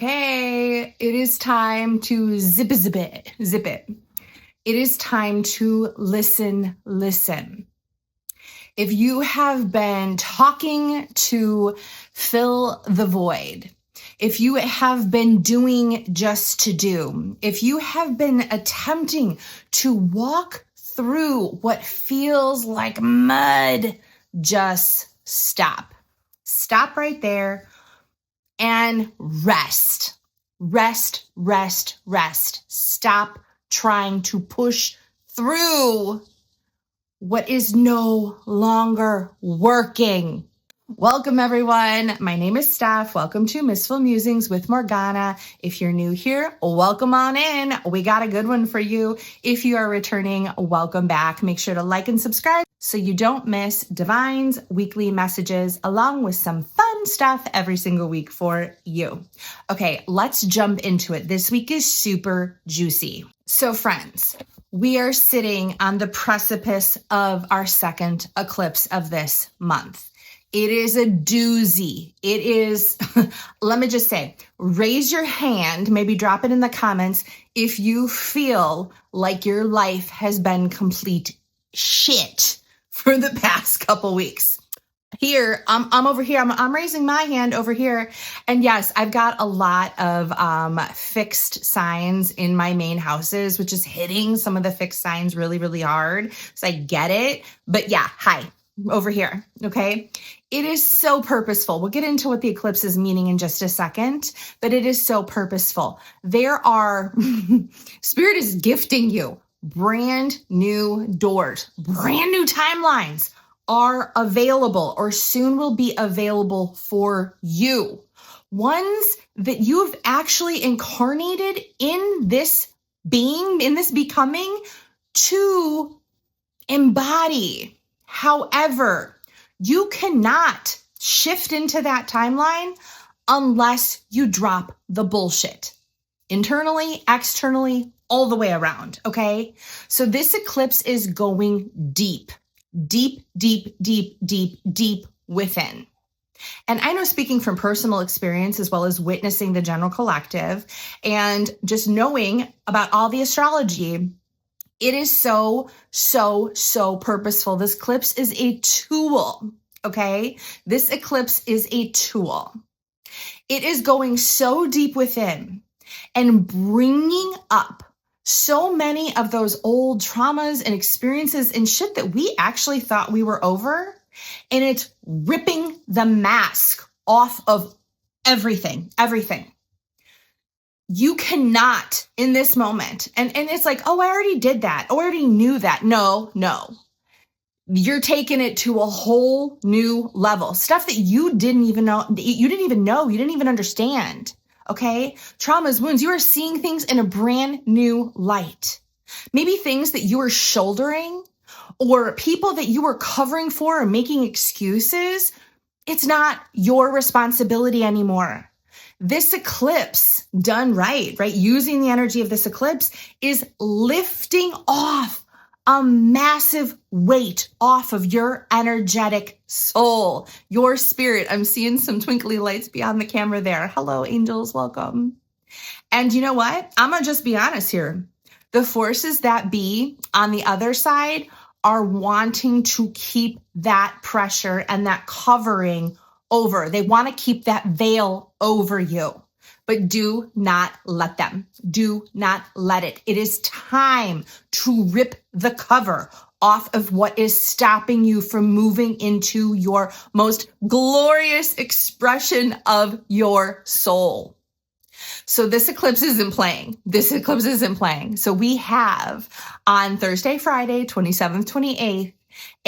Okay, it is time to zip it. It is time to listen. If you have been talking to fill the void, if you have been doing just to do, if you have been attempting to walk through what feels like mud, just stop. Stop right there and rest. Stop trying to push through what is no longer working. Welcome, everyone. My name is Steph. Welcome to Mistful Musings with Morgana. If you're new here, welcome on in. We got a good one for you. If you are returning, welcome back. Make sure to like and subscribe so you don't miss Divine's weekly messages, along with some fun stuff every single week for you. Okay, let's jump into it. This week is super juicy. So friends, we are sitting on the precipice of our second eclipse of this month. It is a doozy. It is, let me just say, raise your hand, maybe drop it in the comments if you feel like your life has been complete shit for the past couple weeks. Here, I'm over here. I'm raising my hand over here. And yes, I've got a lot of fixed signs in my main houses, which is hitting some of the fixed signs really, really hard. So I get it. But yeah, hi, over here. Okay. It is so purposeful. We'll get into what the eclipse is meaning in just a second, but it is so purposeful. There are, Spirit is gifting you brand new doors, brand new timelines are available or soon will be available for you. Ones that you've actually incarnated in this being, in this becoming to embody. However, you cannot shift into that timeline unless you drop the bullshit. Internally, externally, all the way around, okay? So this eclipse is going deep within. And I know, speaking from personal experience as well as witnessing the general collective and just knowing about all the astrology, it is so purposeful. This eclipse is a tool, okay? This eclipse is a tool. It is going so deep within and bringing up so many of those old traumas and experiences and shit that we actually thought we were over. And it's ripping the mask off of everything. You cannot in this moment. And it's like, oh, I already did that. Oh, I already knew that. No. You're taking it to a whole new level. Stuff that you didn't even understand. Okay? Traumas, wounds, you are seeing things in a brand new light. Maybe things that you were shouldering or people that you were covering for or making excuses. It's not your responsibility anymore. This eclipse done right? Using the energy of this eclipse is lifting off a massive weight off of your energetic soul, your spirit. I'm seeing some twinkly lights beyond the camera there. Hello, angels, welcome. And you know what? I'm going to just be honest here. The forces that be on the other side are wanting to keep that pressure and that covering over. They want to keep that veil over you. But do not let them. Do not let it. It is time to rip the cover off of what is stopping you from moving into your most glorious expression of your soul. So this eclipse isn't playing. So we have on Thursday, Friday, 27th, 28th,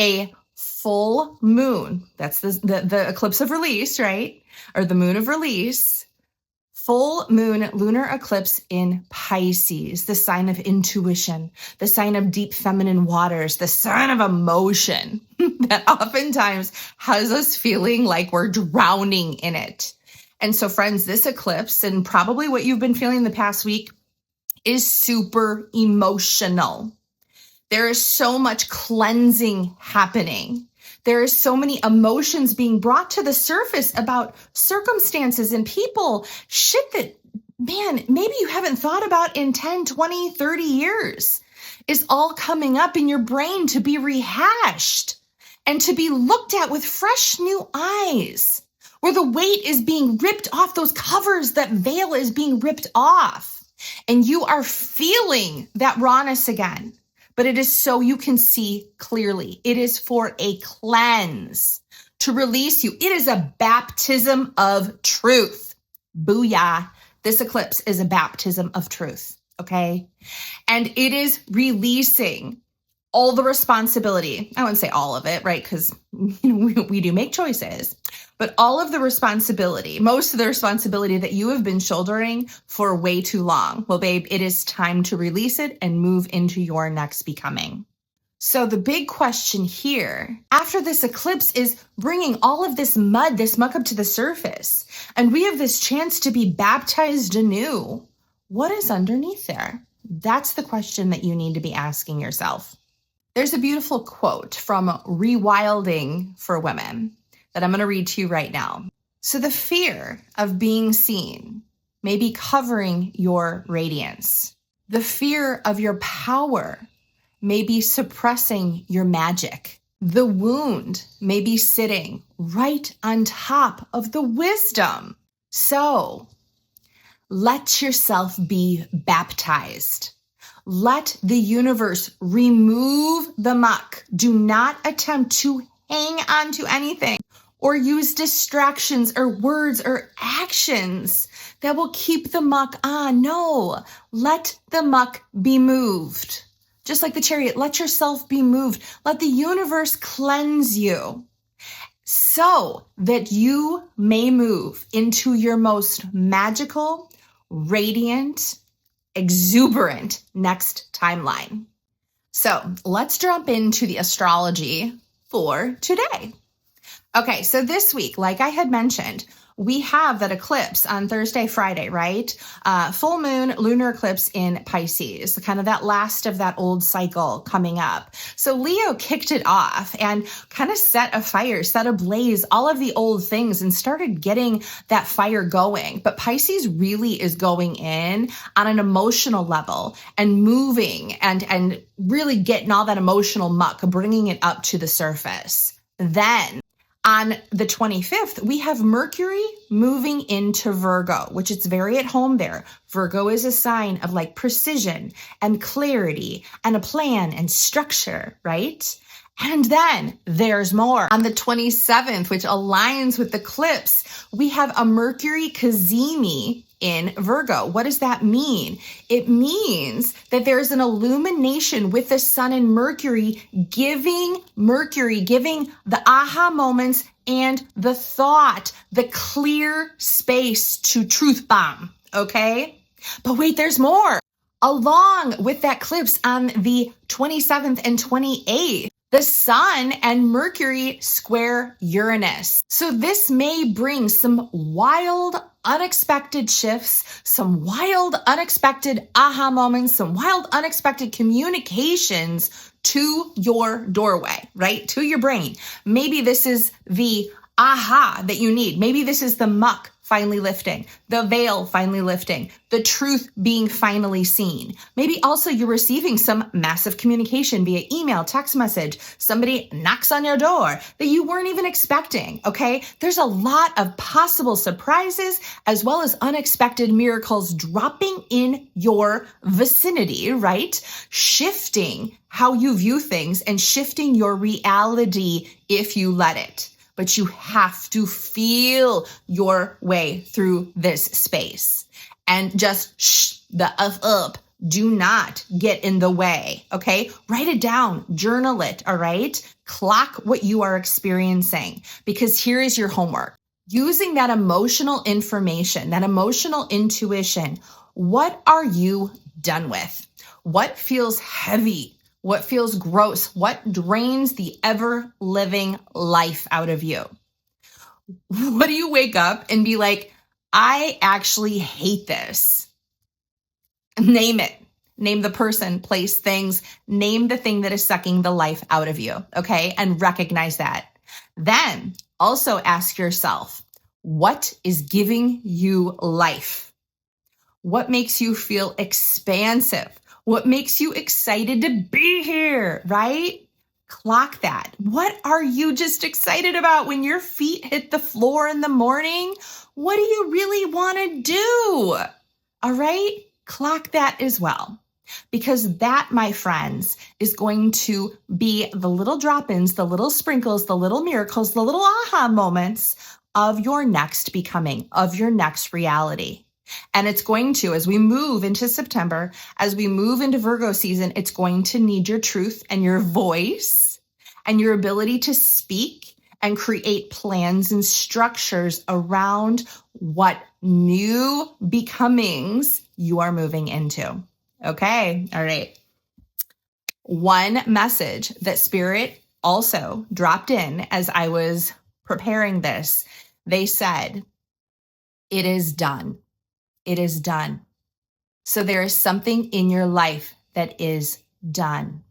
a full moon. That's the eclipse of release, right? Or the moon of release. Full moon lunar eclipse in Pisces, the sign of intuition, the sign of deep feminine waters, the sign of emotion that oftentimes has us feeling like we're drowning in it. And so friends, this eclipse and probably what you've been feeling the past week is super emotional. There is so much cleansing happening. There is so many emotions being brought to the surface about circumstances and people, shit that man, maybe you haven't thought about in 10, 20, 30 years is all coming up in your brain to be rehashed and to be looked at with fresh new eyes, where the weight is being ripped off, those covers, that veil is being ripped off, and you are feeling that rawness again. But it is so you can see clearly. It is for a cleanse to release you. It is a baptism of truth. Booyah. This eclipse is a baptism of truth, okay? And it is releasing all the responsibility. I wouldn't say all of it, right? Because we do make choices. But all of the responsibility, most of the responsibility that you have been shouldering for way too long. Well, babe, it is time to release it and move into your next becoming. So the big question here after this eclipse is bringing all of this mud, this muck up to the surface. And we have this chance to be baptized anew. What is underneath there? That's the question that you need to be asking yourself. There's a beautiful quote from Rewilding for Women that I'm going to read to you right now. So the fear of being seen may be covering your radiance. The fear of your power may be suppressing your magic. The wound may be sitting right on top of the wisdom. So let yourself be baptized. Let the universe remove the muck. Do not attempt to hang on to anything or use distractions or words or actions that will keep the muck on. No, let the muck be moved. Just like the chariot, let yourself be moved. Let the universe cleanse you so that you may move into your most magical, radiant, exuberant next timeline. So let's jump into the astrology for today. Okay, so this week, like I had mentioned, we have that eclipse on Thursday, Friday, right? Full moon, lunar eclipse in Pisces, kind of that last of that old cycle coming up. So Leo kicked it off and kind of set ablaze all of the old things and started getting that fire going. But Pisces really is going in on an emotional level and moving and really getting all that emotional muck, bringing it up to the surface. Then on the 25th, we have Mercury moving into Virgo, which is very at home there. Virgo is a sign of like precision and clarity and a plan and structure, right? And then there's more. On the 27th, which aligns with the eclipse, we have a Mercury Cazimi in Virgo. What does that mean? It means that there's an illumination with the sun and Mercury giving the aha moments and the thought, the clear space to truth bomb. Okay? But wait, there's more. Along with that eclipse on the 27th and 28th, the sun and Mercury square Uranus. So this may bring some wild, unexpected shifts, some wild, unexpected aha moments, some wild, unexpected communications to your doorway, right? To your brain. Maybe this is the aha that you need. Maybe this is the muck finally lifting, the veil finally lifting, the truth being finally seen. Maybe also you're receiving some massive communication via email, text message, somebody knocks on your door that you weren't even expecting, okay? There's a lot of possible surprises as well as unexpected miracles dropping in your vicinity, right? Shifting how you view things and shifting your reality if you let it. But you have to feel your way through this space and just the up. Do not get in the way, okay? Write it down, journal it, all right? Clock what you are experiencing because here is your homework. Using that emotional information, that emotional intuition, what are you done with? What feels heavy? What feels gross? What drains the ever-living life out of you? What do you wake up and be like, I actually hate this? Name it. Name the person, place, things. Name the thing that is sucking the life out of you, okay? And recognize that. Then also ask yourself, what is giving you life? What makes you feel expansive? What makes you excited to be here, right? Clock that. What are you just excited about when your feet hit the floor in the morning? What do you really want to do? All right? Clock that as well. Because that, my friends, is going to be the little drop-ins, the little sprinkles, the little miracles, the little aha moments of your next becoming, of your next reality. And it's going to, as we move into September, as we move into Virgo season, it's going to need your truth and your voice and your ability to speak and create plans and structures around what new becomings you are moving into. Okay. All right. One message that Spirit also dropped in as I was preparing this, they said, it is done. It is done. So there is something in your life that is done.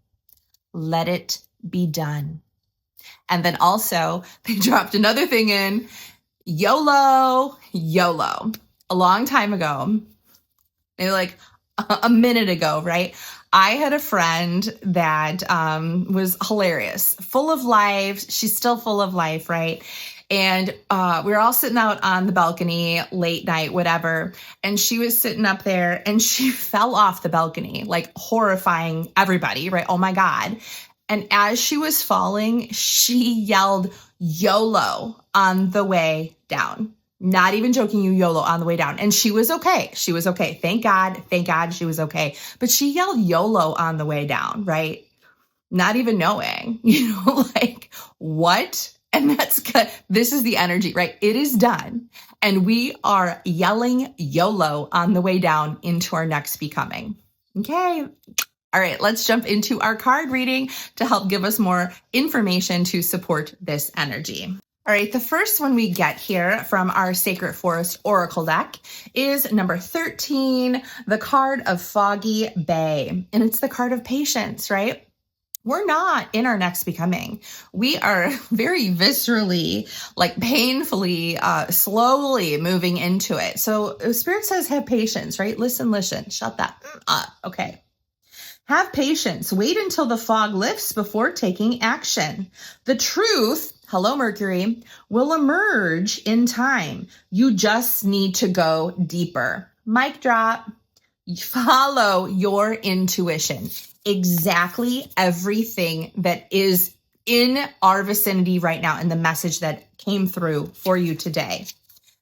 Let it be done. And then also they dropped another thing in, YOLO, YOLO. A long time ago, maybe like a minute ago, right? I had a friend that was hilarious, full of life. She's still full of life, right? And we were all sitting out on the balcony, late night, whatever. And she was sitting up there and she fell off the balcony, like horrifying everybody, right? Oh my God. And as she was falling, she yelled YOLO on the way down. Not even joking, you YOLO on the way down. And she was okay. She was okay. Thank God she was okay. But she yelled YOLO on the way down, right? Not even knowing, like what? And that's good. This is the energy, right? It is done. And we are yelling YOLO on the way down into our next becoming. Okay. All right, let's jump into our card reading to help give us more information to support this energy. All right, the first one we get here from our Sacred Forest Oracle deck is number 13, the card of Foggy Bay. And it's the card of patience, right? We're not in our next becoming. We are very viscerally, like painfully, slowly moving into it. So Spirit says, have patience, right? Listen, shut that up. Okay. Have patience. Wait until the fog lifts before taking action. The truth, hello Mercury, will emerge in time. You just need to go deeper. Mic drop. Follow your intuition. Exactly everything that is in our vicinity right now and the message that came through for you today.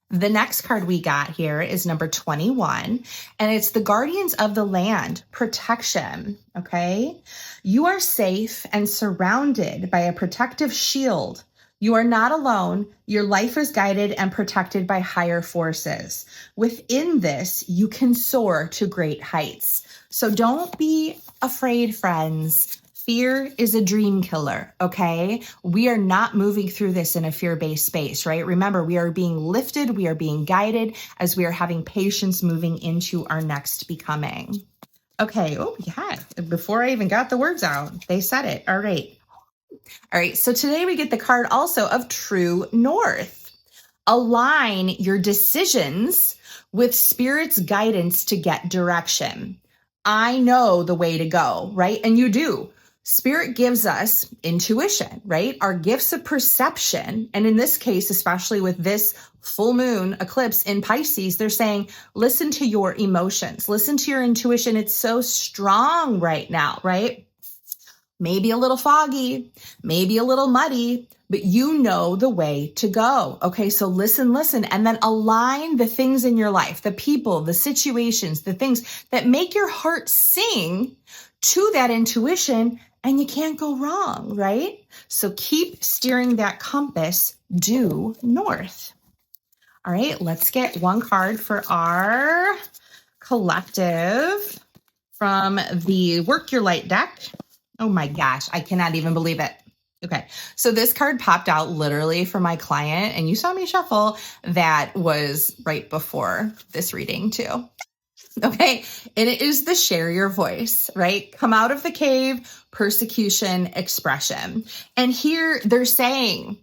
The next card we got here is number 21, and it's the Guardians of the Land, protection, okay? You are safe and surrounded by a protective shield. You are not alone. Your life is guided and protected by higher forces. Within this, you can soar to great heights. So don't be afraid, friends. Fear is a dream killer, okay? We are not moving through this in a fear-based space, right? Remember, we are being lifted, we are being guided as we are having patience moving into our next becoming. Okay, oh yeah, before I even got the words out, they said it. All right, so today we get the card also of True North. Align your decisions with Spirit's guidance to get direction. I know the way to go, right? And you do. Spirit gives us intuition, right? Our gifts of perception. And in this case, especially with this full moon eclipse in Pisces, they're saying, listen to your emotions, listen to your intuition. It's so strong right now, right? Maybe a little foggy, maybe a little muddy, but you know the way to go. Okay, so listen, and then align the things in your life, the people, the situations, the things that make your heart sing to that intuition, and you can't go wrong, right? So keep steering that compass due north. All right, let's get one card for our collective from the Work Your Light deck. Oh my gosh, I cannot even believe it. Okay, so this card popped out literally for my client, and you saw me shuffle. That was right before this reading too. Okay, and it is the share your voice, right? Come out of the cave, persecution, expression. And here they're saying,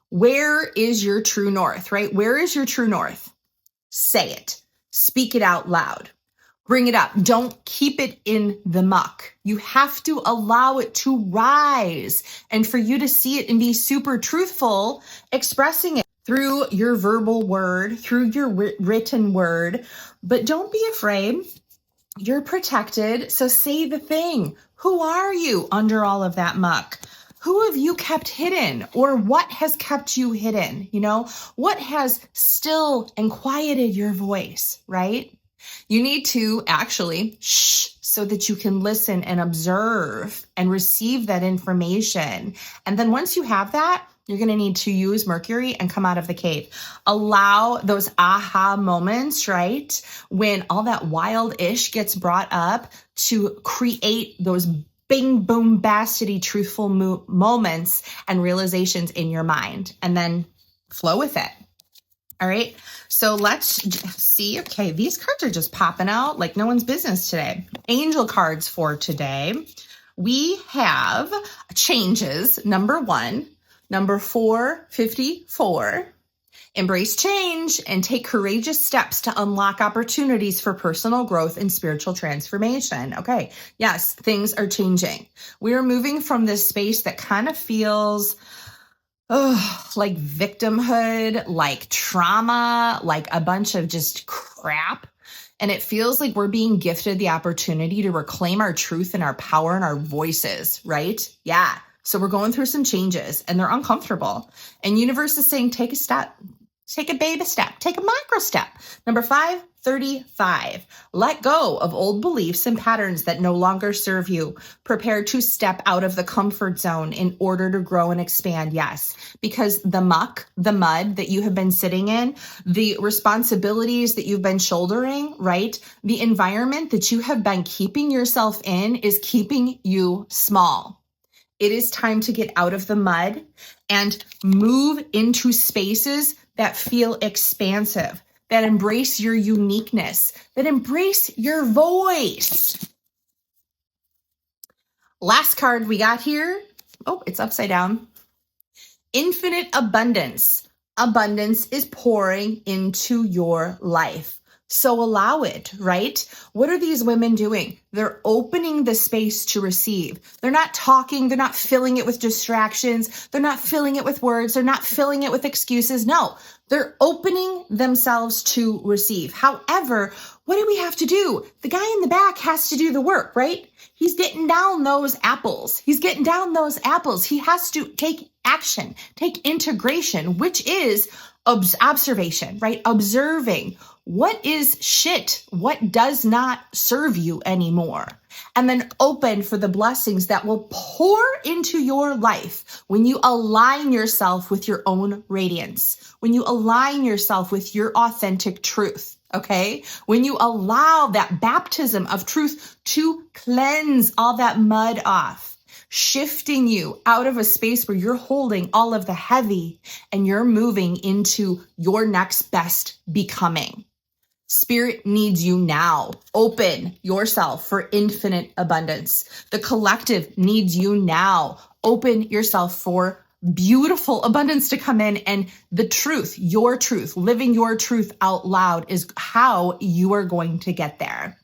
where is your true north, right? Where is your true north? Say it. Speak it out loud. Bring it up. Don't keep it in the muck. You have to allow it to rise. And for you to see it and be super truthful, expressing it through your verbal word, through your written word. But don't be afraid. You're protected. So say the thing. Who are you under all of that muck? Who have you kept hidden, or what has kept you hidden? You know, what has stilled and quieted your voice, right? You need to actually shh so that you can listen and observe and receive that information. And then once you have that, you're going to need to use Mercury and come out of the cave. Allow those aha moments, right? When all that wild ish gets brought up, to create those bing, boom, bastity, truthful moments and realizations in your mind, and then flow with it. All right. So let's see. Okay. These cards are just popping out like no one's business today. Angel cards for today. We have changes. Number 1, number 454. Embrace change and take courageous steps to unlock opportunities for personal growth and spiritual transformation. Okay. Yes, things are changing. We are moving from this space that kind of feels like victimhood, like trauma, like a bunch of just crap. And it feels like we're being gifted the opportunity to reclaim our truth and our power and our voices, right? Yeah. So we're going through some changes and they're uncomfortable. And universe is saying, take a step, take a baby step, take a micro step. Number 535, let go of old beliefs and patterns that no longer serve you. Prepare to step out of the comfort zone in order to grow and expand. Yes, because the muck, the mud that you have been sitting in, the responsibilities that you've been shouldering, right? The environment that you have been keeping yourself in is keeping you small. It is time to get out of the mud and move into spaces that feel expansive, that embrace your uniqueness, that embrace your voice. Last card we got here. Oh, it's upside down. Infinite abundance. Abundance is pouring into your life. So allow it, right? What are these women doing? They're opening the space to receive. They're not talking. They're not filling it with distractions. They're not filling it with words. They're not filling it with excuses. No, they're opening themselves to receive. However, what do we have to do? The guy in the back has to do the work, right? He's getting down those apples. He's getting down those apples. He has to take action, take integration, which is observation, right? Observing what is shit, what does not serve you anymore, and then open for the blessings that will pour into your life when you align yourself with your own radiance, when you align yourself with your authentic truth, okay? When you allow that baptism of truth to cleanse all that mud off, shifting you out of a space where you're holding all of the heavy and you're moving into your next best becoming. Spirit needs you now. Open yourself for infinite abundance. The collective needs you now. Open yourself for beautiful abundance to come in, and the truth, your truth, living your truth out loud is how you are going to get there.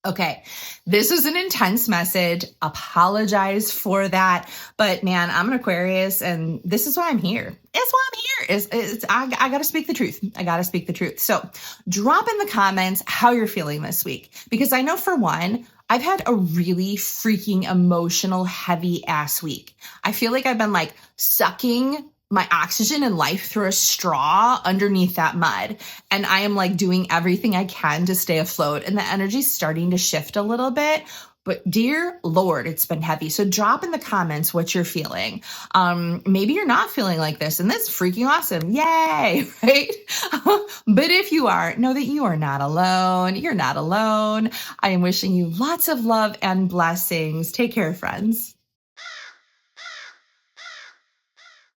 Okay, this is an intense message. Apologize for that. But man, I'm an Aquarius and this is why I'm here. It's why I'm here. I got to speak the truth. I got to speak the truth. So drop in the comments how you're feeling this week, because I know for one, I've had a really freaking emotional, heavy ass week. I feel like I've been like sucking my oxygen and life through a straw underneath that mud. And I am like doing everything I can to stay afloat. And the energy's starting to shift a little bit. But dear Lord, it's been heavy. So drop in the comments what you're feeling. Maybe you're not feeling like this, and that's freaking awesome. Yay, right? But if you are, know that you are not alone. You're not alone. I am wishing you lots of love and blessings. Take care, friends.